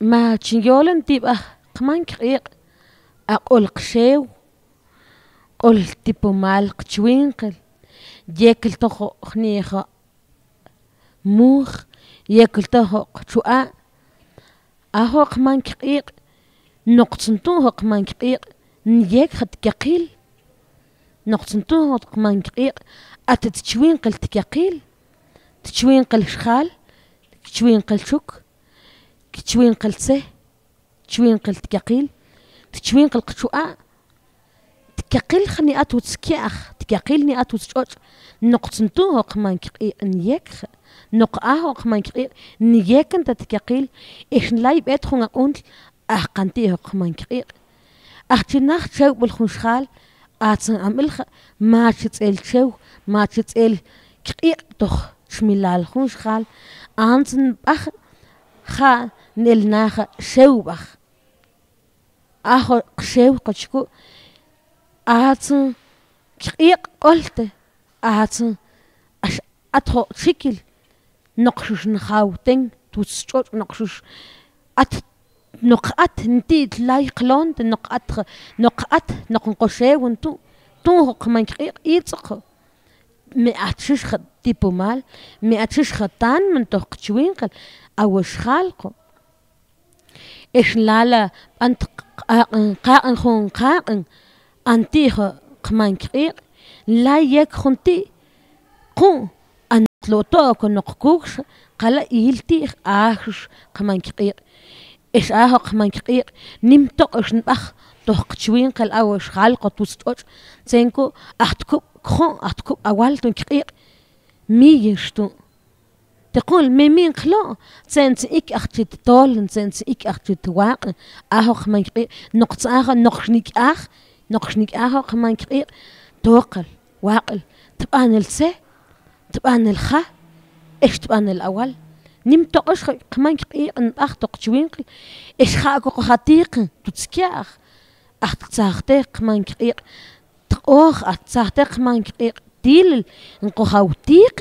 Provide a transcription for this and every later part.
ما تشيولن تبقى كمان كريق أقول قشيو قول تبو مال قشوينقل ياكل تخو خنيخة موخ ياكل تخو قشوء أهو كمان كريق نقصنتوه كمان كريق نياك خد كقيل نقصنتوه كمان كريق أتتشوينقل تكقيل تشوينقل شخال تشوينقل شك تشوينقل سه تشوينقل تكقيل تشوينقل قشوء تكقيل خني أتو تسكيخ تكقيلني أتو تشوش نقصنتوه كمان كريق نياك نقاه كمان كريق نياك أنت تكقيل إيش لايب أدخل أقول أحقنتيه كمان كريق أختناخ شو بالخنشخال أتسن أملخ ما تسأل شو ما تسأل كريق تخ شميلال خنشخال أنسن بخ خا نلناخ شو بخ أخو شو قشكو أتسن كريق قلت أتسن أتخو شكل نقشش نخاوتين توسجوش نقشش نقعت نتيت لايق لون نقعت نقنقشي ونتو تو كمان كريق يتسخ مئتشش خد تيبو مال مئتشش خدان من تقشوين قل أوش خالقو إيش لالا أنت قاقن خون قاقن أنتيه كمان كريق لا يك خنتي قو أن تلوتوك نقكوش قال يلتيخ آخش كمان كريق إيش كمان كريق نمتقش نبخ تقشوين قل أوش خالقو توستوش تنكو أحتكو خون أحتكو أولتون كريق ميشتو تقول مين خلا تنس إك أختي تطول تنس إك أختي تواق كمان كريق نقص نقشنيك نقشنيك كمان كريق توقل واقل تبقى نلسه تبقى نلخه إيش تبقى الأول نمتقش كمان كريق نبخ تقشوين قل إيش خاكو خاتيق تتسكيخ أختي كمان كريق تقوخ أختي كمان كريق ديل نقو خاوتيق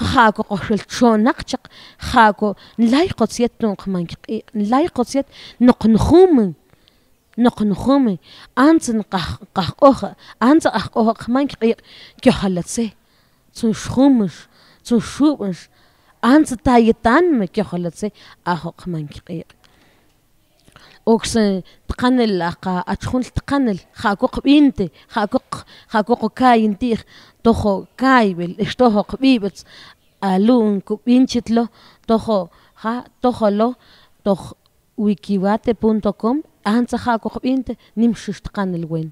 خاكو قشل شون نقشق خاكو نلايقو سيتون كمان كريق نلايقو سيت نقنخومن أنت نقاقوخ أنت أقوخ كمان كريق كيخلتسي تنشخومش تنشوبش أنت تايتان مكيخلتسي كمان كريق أوكس تقنل أتخون تقنل خاكو قبينتي خاكو كاينتيخ توخو كايبل اشتوخو قبيبت ألون كبينشتلو توخو لو توخ wikibate.com أنت خاكو قبينتي نمشش تقنل وين